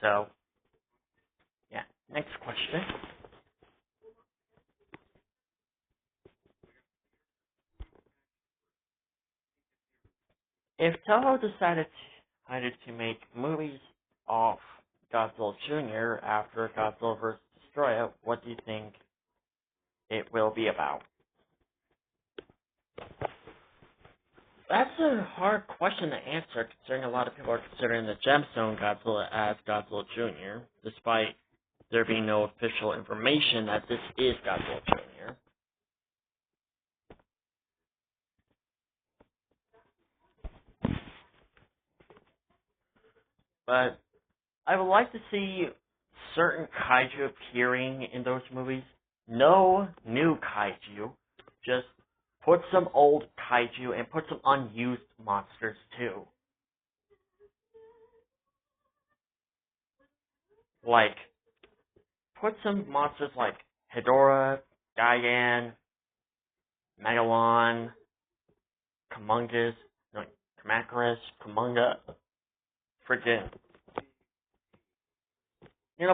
So, yeah. Next question. If Toho decided to make movies off Godzilla Jr. after Godzilla vs. Destroyer, what do you think it will be about? That's a hard question to answer, considering a lot of people are considering the Gemstone Godzilla as Godzilla Jr., despite there being no official information that this is Godzilla Jr. But I would like to see certain kaiju appearing in those movies. No new kaiju, just put some old kaiju and put some unused monsters too. Like, put some monsters like Hedorah, Gigan, Megalon, Kumongas, no, Kamacuras, Kumonga, freaking,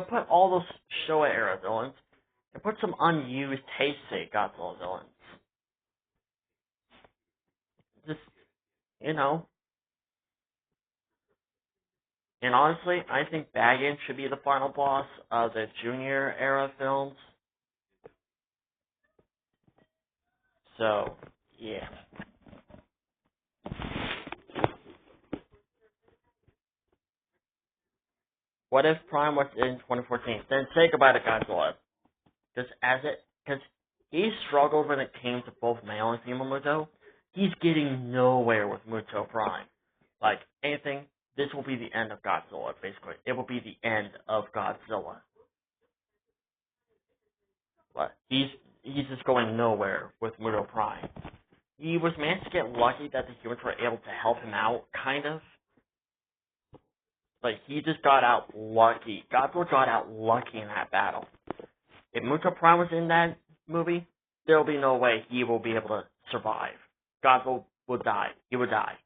put all those Showa era villains and put some unused Heisei Godzilla villains. Just, you know. And honestly, I think Bagan should be the final boss of the Junior era films. So, yeah. What if Prime was in 2014? Then say goodbye to Godzilla. Because he struggled when it came to both male and female Muto. He's getting nowhere with Muto Prime. Like, anything, this will be the end of Godzilla, basically. It will be the end of Godzilla. But he's just going nowhere with Muto Prime. He was managed to get lucky that the humans were able to help him out, kind of. But he just got out lucky. Godzilla got out lucky in that battle. If Muto Prime was in that movie, there will be no way he will be able to survive. Godzilla will die. He would die.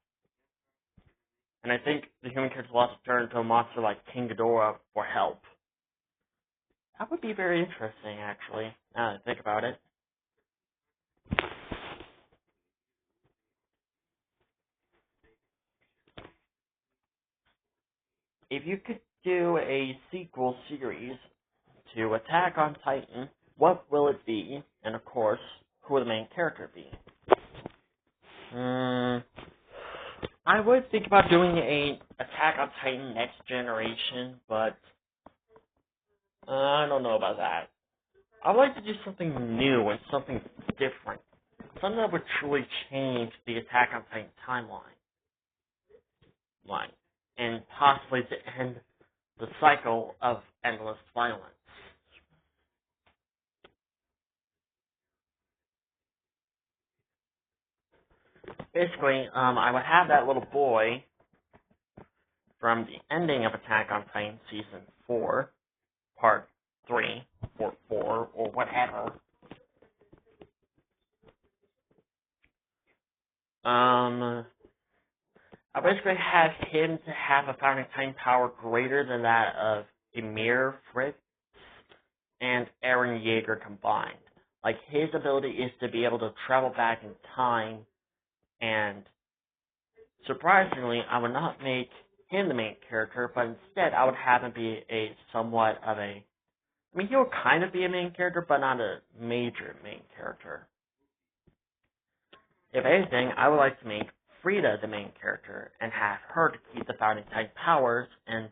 And I think the human character will have to turn to a monster like King Ghidorah for help. That would be very interesting, actually, now that I think about it. If you could do a sequel series to Attack on Titan, what will it be? And of course, who will the main character be? I would think about doing a Attack on Titan Next Generation, but I don't know about that. I'd like to do something new and something different. Something that would truly change the Attack on Titan timeline. And possibly to end the cycle of endless violence. Basically, I would have that little boy from the ending of Attack on Titan Season 4, Part 3, or 4, or whatever. I basically have him to have a Founding Titan power greater than that of Ymir, Fritz, and Eren Yeager combined. Like, his ability is to be able to travel back in time, and surprisingly, I would not make him the main character, but instead I would have him be a somewhat of a... I mean, he'll kind of be a main character, but not a major main character. If anything, I would like to make Frieda the main character and have her to keep the Founding Titan powers and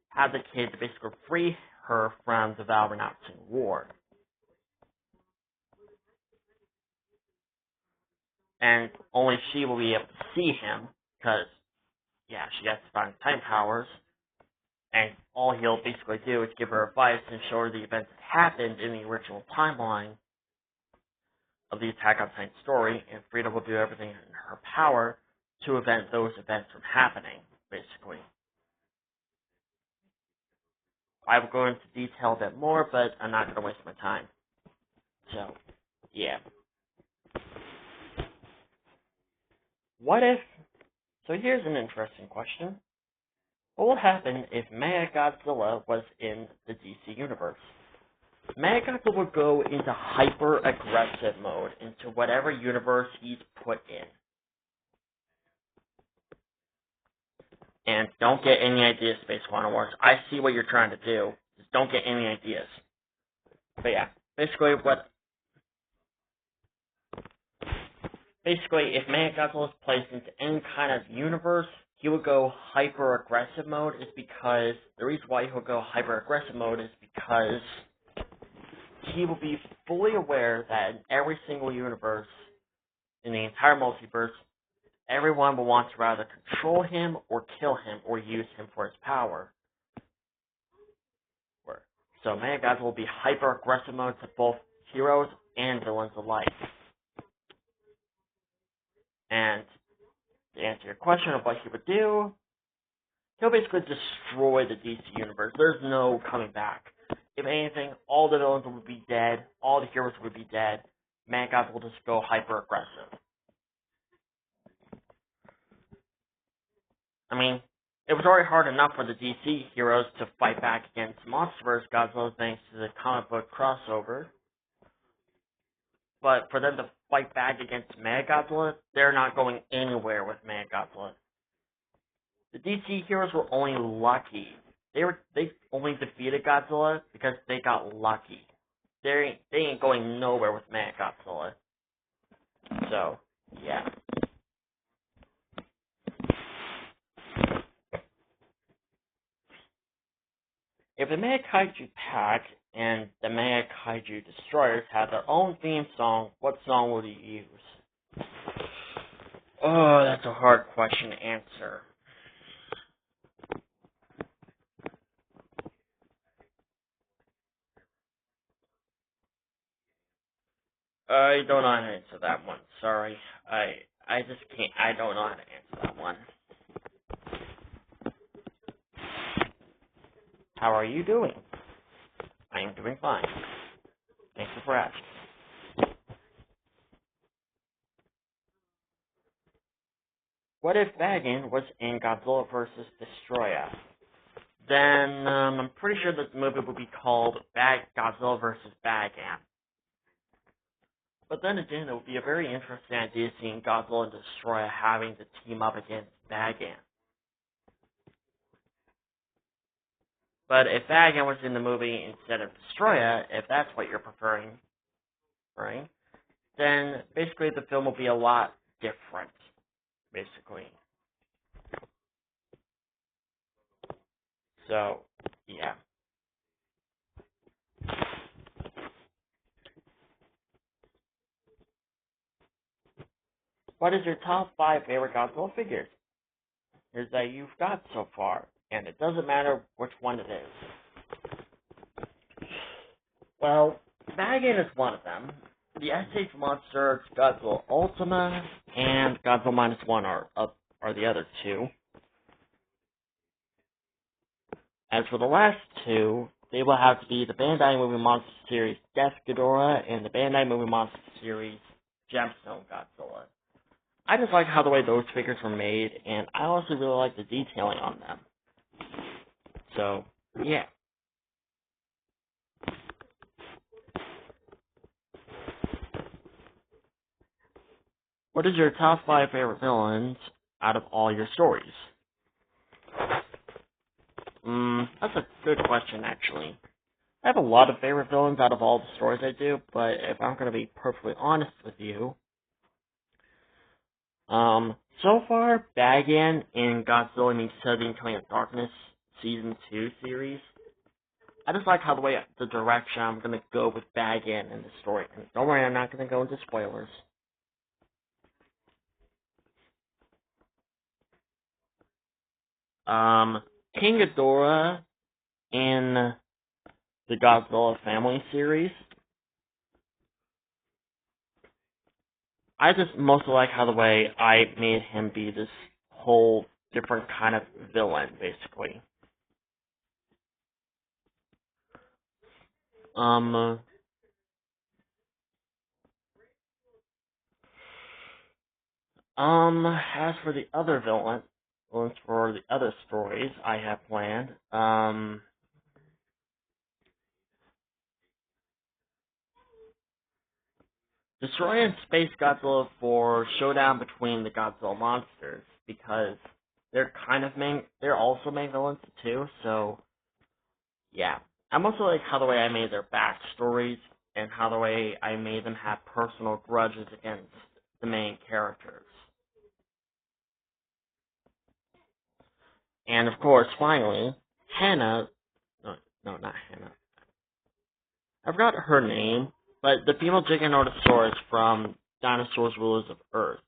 have the kid to basically free her from the Val-renouncing war. And only she will be able to see him, because, yeah, she has the Founding Titan powers, and all he'll basically do is give her advice and show her the events that happened in the original timeline of the Attack on Titan story, and Frieda will do everything in her power to prevent those events from happening, basically. I will go into detail a bit more, but I'm not going to waste my time. So, yeah. What if... So here's an interesting question. What would happen if Mechagodzilla was in the DC universe? Mechagodzilla would go into hyper-aggressive mode into whatever universe he's put in. And don't get any ideas, Space Quantum Wars. I see what you're trying to do. Just don't get any ideas. But yeah, basically, if Mechagodzilla is placed into any kind of universe, he would go hyper-aggressive mode. The reason why he'll go hyper-aggressive mode is because he will be fully aware that in every single universe, in the entire multiverse, everyone will want to either control him or kill him or use him for his power. So Mechagodzilla will be hyper-aggressive mode to both heroes and villains alike. And to answer your question of what he would do, he'll basically destroy the DC universe. There's no coming back. If anything, all the villains would be dead, all the heroes would be dead. Mechagodzilla will just go hyper-aggressive. I mean, it was already hard enough for the DC heroes to fight back against MonsterVerse Godzilla thanks to the comic book crossover. But for them to fight back against Mechagodzilla, they're not going anywhere with Mechagodzilla. The DC heroes were only lucky. They only defeated Godzilla because they got lucky. They ain't going nowhere with Mechagodzilla. So, yeah. If the Mega Kaiju Pack and the Mega Kaiju Destroyers had their own theme song, what song would you use? Oh, that's a hard question to answer. I don't know how to answer that one. Sorry. I just can't. I don't know how to answer that one. How are you doing? I am doing fine. Thank you for asking. What if Bagan was in Godzilla vs. Destroyer? Then I'm pretty sure that the movie would be called Godzilla vs. Bagan. But then again, it would be a very interesting idea seeing Godzilla and Destroyer having to team up against Bagan. But if Bagan was in the movie instead of Destroyer, if that's what you're preferring, right, then basically the film will be a lot different, basically. So, yeah. What is your top 5 favorite Godzilla figures? Here's that you've got so far, and it doesn't matter which one it is. Well, Bagan is one of them. The SH Monster, Godzilla Ultima, and Godzilla Minus One are the other two. As for the last two, they will have to be the Bandai Movie Monster Series Death Ghidorah and the Bandai Movie Monster Series Gemstone Godzilla. I just like how the way those figures were made, and I also really like the detailing on them. So, yeah. What is your top 5 favorite villains out of all your stories? That's a good question, actually. I have a lot of favorite villains out of all the stories I do, but if I'm going to be perfectly honest with you, so far, Bagan in Godzilla meets Sub-Zero Coming of Darkness Season 2 series, I just like how the direction I'm going to go with Bagan in the story. And don't worry, I'm not going to go into spoilers. King Ghidorah in the Godzilla Family series. I just mostly like how the way I made him be this whole different kind of villain, basically. As for the other villain, villains for the other stories I have planned. Destroy and Space Godzilla for showdown between the Godzilla monsters, because they're also main villains too, so yeah. I'm also like how the way I made their backstories and how the way I made them have personal grudges against the main characters. And of course, finally, Hannah, no, not Hannah. I forgot her name, but the female Giganotosaurus from Dinosaurs Rulers of Earth.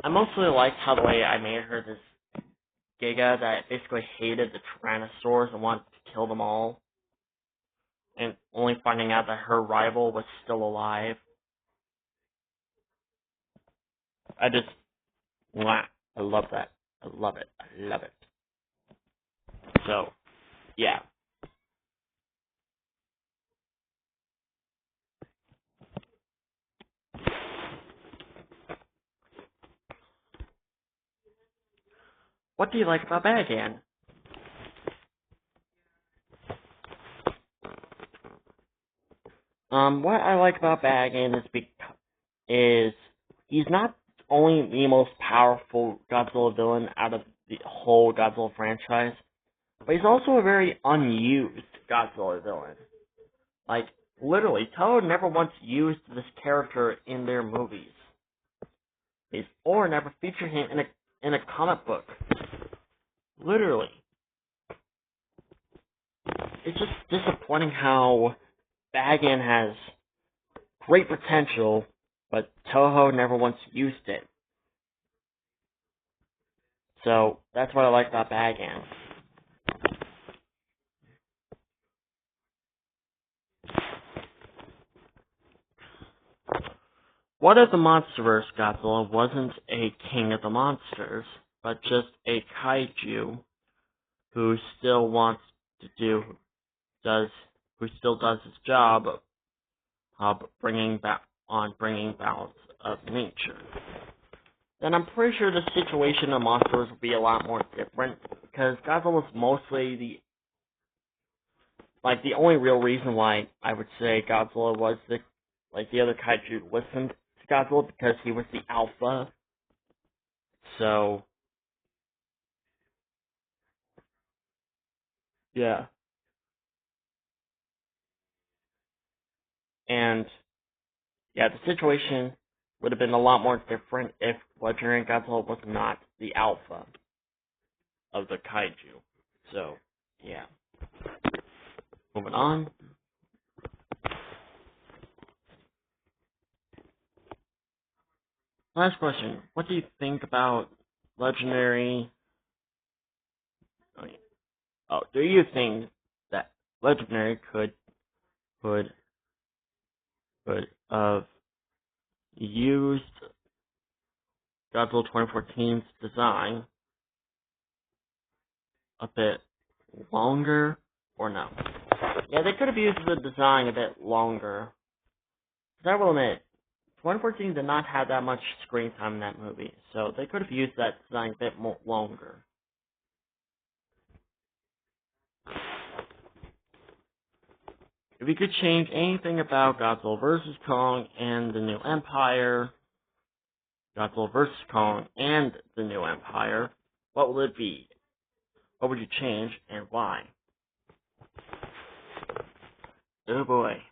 I mostly liked how the way I made her this Giga that basically hated the Tyrannosaurs and wanted to kill them all, and only finding out that her rival was still alive. I just, wow, I love that. I love it. I love it. So, yeah. What do you like about Bagan? What I like about Bagan is he's not only the most powerful Godzilla villain out of the whole Godzilla franchise, but he's also a very unused Godzilla villain. Like, literally, Toho never once used this character in their movies. Or never featured him in a comic book. Literally. It's just disappointing how Bagan has great potential, but Toho never once used it. So, that's what I like about Bagan. What if the Monsterverse Godzilla wasn't a king of the monsters, but just a kaiju who still wants to who still does his job of bringing balance of nature? Then I'm pretty sure the situation of monsters would be a lot more different, because Godzilla is mostly the only real reason why I would say Godzilla was the other kaiju listened to Godzilla, because he was the alpha. So, yeah. And, yeah, the situation would have been a lot more different if Legendary Godzilla was not the alpha of the kaiju. So, yeah. Moving on. Last question. What do you think about Legendary... do you think that Legendary could have used Godzilla 2014's design a bit longer, or no? Yeah, they could have used the design a bit longer. Because I will admit, 2014 did not have that much screen time in that movie, so they could have used that design a bit longer. If you could change anything about Godzilla vs. Kong and the New Empire, Godzilla vs. Kong and the New Empire, what would it be? What would you change, and why? Oh boy.